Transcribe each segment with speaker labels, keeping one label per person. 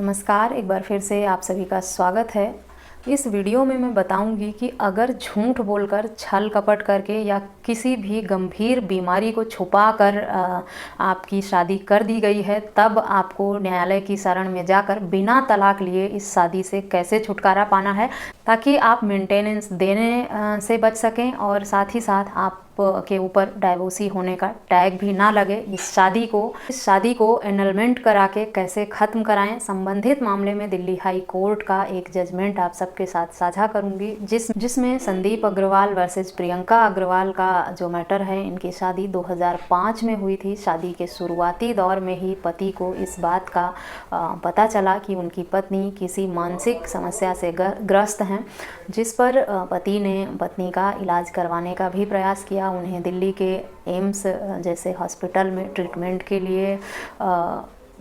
Speaker 1: नमस्कार, एक बार फिर से आप सभी का स्वागत है। इस वीडियो में मैं बताऊंगी कि अगर झूठ बोलकर, छल कपट करके या किसी भी गंभीर बीमारी को छुपाकर आपकी शादी कर दी गई है, तब आपको न्यायालय की शरण में जाकर बिना तलाक लिए इस शादी से कैसे छुटकारा पाना है, ताकि आप मेंटेनेंस देने से बच सकें और साथ ही साथ आप के ऊपर डाइवोर्सी होने का टैग भी ना लगे। इस शादी को एनलमेंट करा के कैसे ख़त्म कराएं, संबंधित मामले में दिल्ली हाई कोर्ट का एक जजमेंट आप सबके साथ साझा करूंगी, जिसमें संदीप अग्रवाल वर्सेस प्रियंका अग्रवाल का जो मैटर है, इनकी शादी 2005 में हुई थी। शादी के शुरुआती दौर में ही पति को इस बात का पता चला कि उनकी पत्नी किसी मानसिक समस्या से ग्रस्त हैं, जिस पर पति ने पत्नी का इलाज करवाने का भी प्रयास किया। उन्हें दिल्ली के एम्स जैसे हॉस्पिटल में ट्रीटमेंट के लिए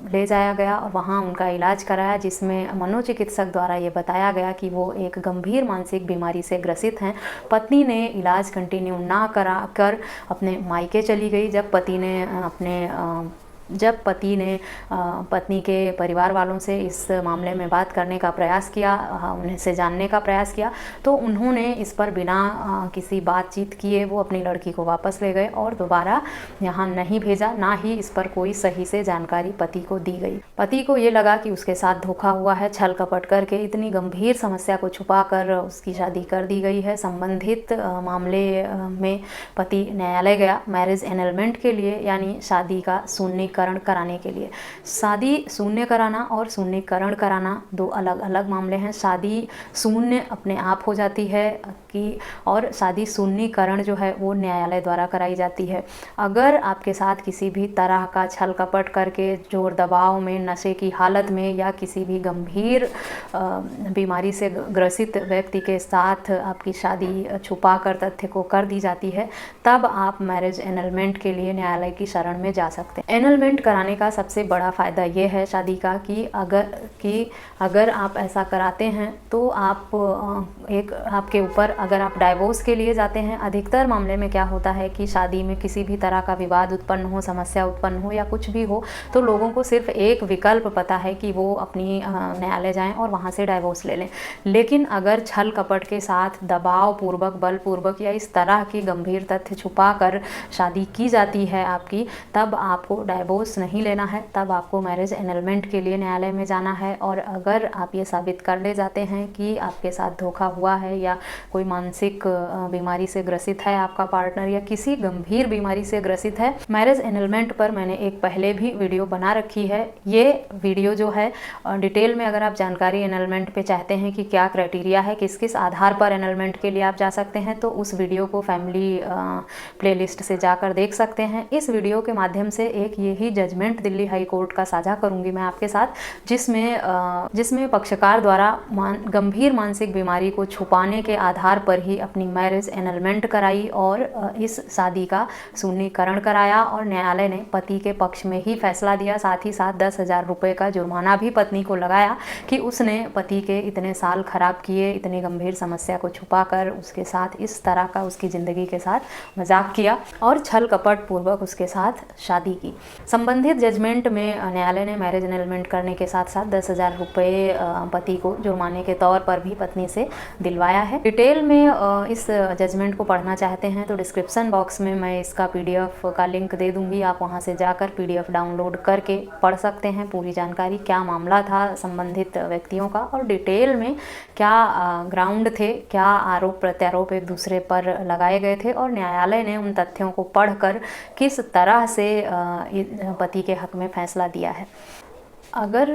Speaker 1: ले जाया गया और वहाँ उनका इलाज कराया, जिसमें मनोचिकित्सक द्वारा ये बताया गया कि वो एक गंभीर मानसिक बीमारी से ग्रसित हैं। पत्नी ने इलाज कंटिन्यू ना करा कर अपने मायके चली गई। जब पति ने पत्नी के परिवार वालों से इस मामले में बात करने का प्रयास किया, उन्हें से जानने का प्रयास किया, तो उन्होंने इस पर बिना किसी बातचीत किए वो अपनी लड़की को वापस ले गए और दोबारा यहाँ नहीं भेजा, ना ही इस पर कोई सही से जानकारी पति को दी गई। पति को ये लगा कि उसके साथ धोखा हुआ है, छल कपट करके इतनी गंभीर समस्या को छुपाकर उसकी शादी कर दी गई है। संबंधित मामले में पति न्यायालय गया मैरिज एनलमेंट के लिए, यानी शादी का शून्यकरण कराने के लिए। शादी शून्य कराना और शून्यकरण कराना दो अलग अलग मामले हैं। शादी शून्य अपने आप हो जाती है और शादी शून्यकरण जो है वो न्यायालय द्वारा कराई जाती है। अगर आपके साथ किसी भी तरह का छल कपट करके, जोर दबाव में, नशे की हालत में या किसी भी गंभीर बीमारी से ग्रसित व्यक्ति के साथ आपकी शादी छुपा कर तथ्य को कर दी जाती है, तब आप मैरिज एनलमेंट के लिए न्यायालय की शरण में जा सकते हैं। एनलमेंट कराने का सबसे बड़ा फ़ायदा ये है शादी का कि अगर आप ऐसा कराते हैं तो आपके ऊपर, अगर आप डाइवोर्स के लिए जाते हैं, अधिकतर मामले में क्या होता है कि शादी में किसी भी तरह का विवाद उत्पन्न हो, समस्या उत्पन्न हो या कुछ भी हो, तो लोगों को सिर्फ एक विकल्प पता है कि वो अपनी न्यायालय जाएं और वहाँ से डाइवोर्स ले लें। लेकिन अगर छल कपट के साथ, दबाव पूर्वक, बलपूर्वक या इस तरह की गंभीर तथ्य छुपा कर शादी की जाती है आपकी, तब आपको डाइवोर्स नहीं लेना है, तब आपको मैरिज एनलमेंट के लिए न्यायालय में जाना है। और अगर आप ये साबित कर ले जाते हैं कि आपके साथ धोखा हुआ है या कोई मानसिक बीमारी से ग्रसित है आपका पार्टनर, या किसी गंभीर बीमारी से ग्रसित है, मैरिज एनलमेंट पर मैंने एक पहले भी वीडियो बना रखी है। ये वीडियो जो है डिटेल में, अगर आप जानकारी एनलमेंट पे चाहते हैं कि क्या क्राइटेरिया है, किस किस आधार पर एनलमेंट के लिए आप जा सकते हैं, तो उस वीडियो को फैमिली प्लेलिस्ट से जाकर देख सकते हैं। इस वीडियो के माध्यम से एक यही जजमेंट दिल्ली हाई कोर्ट का साझा करूंगी मैं आपके साथ, जिसमें पक्षकार द्वारा गंभीर मानसिक बीमारी को छुपाने के आधार पर ही अपनी मैरिज एनलमेंट कराई और इस शादी का शून्यकरण कराया, और न्यायालय ने पति के पक्ष में ही फैसला दिया। साथ ही साथ 10,000 रुपये का जुर्माना भी पत्नी को लगाया कि उसने पति के इतने साल खराब किए, इतनी गंभीर समस्या को छुपाकर उसके साथ इस तरह का, उसकी ज़िंदगी के साथ मजाक किया और छल कपट पूर्वक उसके साथ शादी की। संबंधित जजमेंट में न्यायालय ने मैरिज एनलमेंट करने के साथ साथ 10,000 रुपये पति को जुर्माने के तौर पर भी पत्नी से दिलवाया है। डिटेल में इस जजमेंट को पढ़ना चाहते हैं तो डिस्क्रिप्शन बॉक्स में मैं इसका PDF का लिंक दे दूंगी, आप वहां से जाकर PDF डाउनलोड करके पढ़ सकते हैं पूरी जानकारी, क्या मामला था संबंधित व्यक्तियों का और डिटेल में क्या ग्राउंड थे, क्या आरोप प्रत्यारोप एक दूसरे पर लगाए गए थे और न्यायालय ने उन तथ्यों को पढ़कर किस तरह से पति के हक में फैसला दिया है। अगर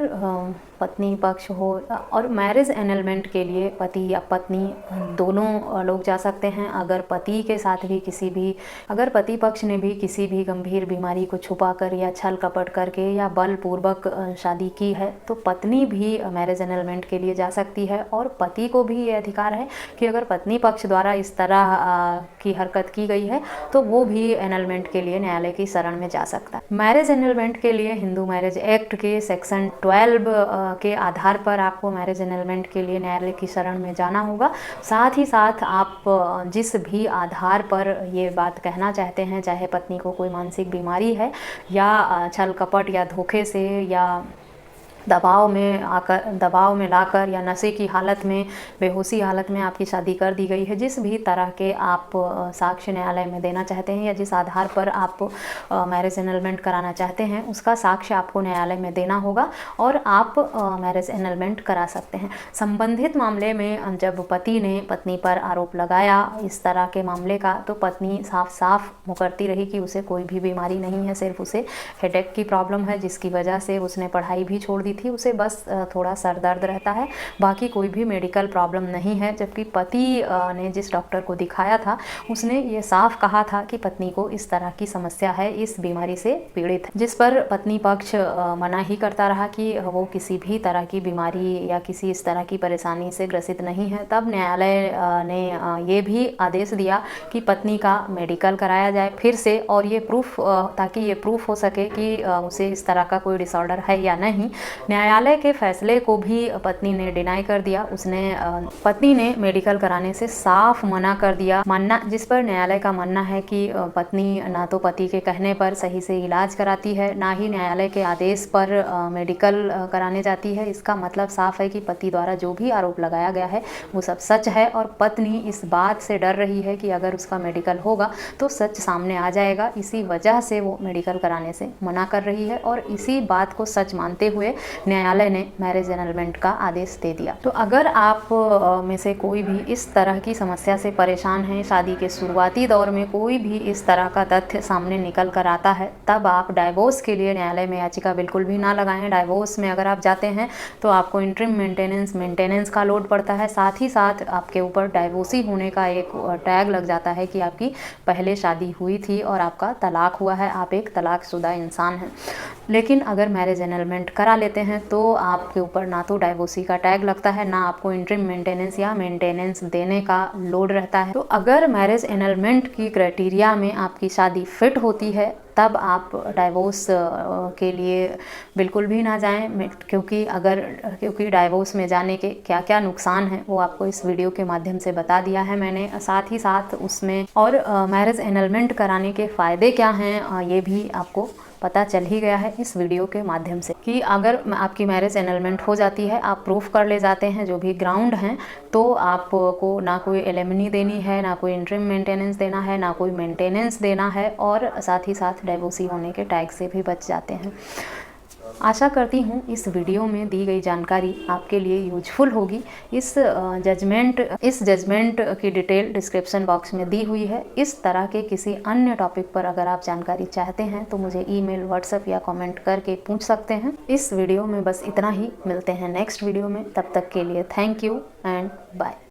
Speaker 1: पत्नी पक्ष हो और मैरिज एनलमेंट के लिए पति या पत्नी दोनों लोग जा सकते हैं। अगर पति के साथ भी अगर पति पक्ष ने भी किसी भी गंभीर बीमारी को छुपाकर या छल कपट करके या बलपूर्वक शादी की है, तो पत्नी भी मैरिज एनलमेंट के लिए जा सकती है। और पति को भी ये अधिकार है कि अगर पत्नी पक्ष द्वारा इस तरह की हरकत की गई है तो वो भी एनलमेंट के लिए न्यायालय की शरण में जा सकता है। मैरिज एनलमेंट के लिए हिंदू मैरिज एक्ट के सेक्शन 12 के आधार पर आपको मैरिज एनलमेंट के लिए न्यायालय की शरण में जाना होगा। साथ ही साथ आप जिस भी आधार पर ये बात कहना चाहते हैं, चाहे पत्नी को कोई मानसिक बीमारी है या छल कपट या धोखे से या दबाव में लाकर या नशे की हालत में, बेहोशी हालत में आपकी शादी कर दी गई है। जिस भी तरह के आप साक्ष्य न्यायालय में देना चाहते हैं या जिस आधार पर आप मैरिज एनलमेंट कराना चाहते हैं, उसका साक्ष्य आपको न्यायालय में देना होगा और आप मैरिज एनलमेंट करा सकते हैं। संबंधित मामले में जब पति ने पत्नी पर आरोप लगाया इस तरह के मामले का, तो पत्नी साफ साफ मुकरती रही कि उसे कोई भी बीमारी नहीं है, सिर्फ उसे हेडेक की प्रॉब्लम है जिसकी वजह से उसने पढ़ाई भी छोड़ दी थी। उसे बस थोड़ा सर दर्द रहता है, बाकी कोई भी मेडिकल प्रॉब्लम नहीं है। जबकि पति ने जिस डॉक्टर को दिखाया था उसने ये साफ कहा था कि पत्नी को इस तरह की समस्या है, इस बीमारी से पीड़ित है, जिस पर पत्नी पक्ष मना ही करता रहा कि वो किसी भी तरह की बीमारी या किसी इस तरह की परेशानी से ग्रसित नहीं है। तब न्यायालय ने ये भी आदेश दिया कि पत्नी का मेडिकल कराया जाए फिर से, और ये प्रूफ ताकि ये प्रूफ हो सके कि उसे इस तरह का कोई डिसऑर्डर है या नहीं। न्यायालय के फैसले को भी पत्नी ने डिनाई कर दिया। पत्नी ने मेडिकल कराने से साफ मना कर दिया, जिस पर न्यायालय का मानना है कि पत्नी ना तो पति के कहने पर सही से इलाज कराती है, ना ही न्यायालय के आदेश पर मेडिकल कराने जाती है। इसका मतलब साफ है कि पति द्वारा जो भी आरोप लगाया गया है वो सब सच है, और पत्नी इस बात से डर रही है कि अगर उसका मेडिकल होगा तो सच सामने आ जाएगा। इसी वजह से वो मेडिकल कराने से मना कर रही है, और इसी बात को सच मानते हुए न्यायालय ने मैरिज एनलमेंट का आदेश दे दिया। तो अगर आप में से कोई भी इस तरह की समस्या से परेशान है, शादी के शुरुआती दौर में कोई भी इस तरह का तथ्य सामने निकल कर आता है, तब आप डाइवोर्स के लिए न्यायालय में याचिका बिल्कुल भी ना लगाएं। डाइवोर्स में अगर आप जाते हैं तो आपको इंटरिम मेंटेनेंस का लोड पड़ता है, साथ ही साथ आपके ऊपर डाइवोर्सी होने का एक टैग लग जाता है कि आपकी पहले शादी हुई थी और आपका तलाक हुआ है, आप एक तलाकशुदा इंसान हैं। लेकिन अगर मैरिज एनलमेंट करा लेते हैं तो आपके ऊपर ना तो डाइवोर्सी का टैग लगता है, ना आपको इंटरिम मेंटेनेंस या मेंटेनेंस देने का लोड रहता है। तो अगर मैरिज एनलमेंट की क्राइटेरिया में आपकी शादी फिट होती है, तब आप डाइवोर्स के लिए बिल्कुल भी ना जाएं, क्योंकि डाइवोर्स में जाने के क्या क्या नुकसान हैं वो आपको इस वीडियो के माध्यम से बता दिया है मैंने। साथ ही साथ उसमें और मैरिज एनलमेंट कराने के फ़ायदे क्या हैं ये भी आपको पता चल ही गया है इस वीडियो के माध्यम से, कि अगर आपकी मैरिज एनलमेंट हो जाती है, आप प्रूफ कर ले जाते हैं जो भी ग्राउंड हैं, तो आपको ना कोई एलिमनी देनी है, ना कोई इंटरिम मेंटेनेंस देना है, ना कोई मेंटेनेंस देना है, और साथ ही साथ डाइवोर्सी होने के टैग से भी बच जाते हैं। आशा करती हूँ इस वीडियो में दी गई जानकारी आपके लिए यूजफुल होगी। इस जजमेंट की डिटेल डिस्क्रिप्शन बॉक्स में दी हुई है। इस तरह के किसी अन्य टॉपिक पर अगर आप जानकारी चाहते हैं तो मुझे ईमेल, व्हाट्सएप या कमेंट करके पूछ सकते हैं। इस वीडियो में बस इतना ही, मिलते हैं नेक्स्ट वीडियो में। तब तक के लिए थैंक यू एंड बाय।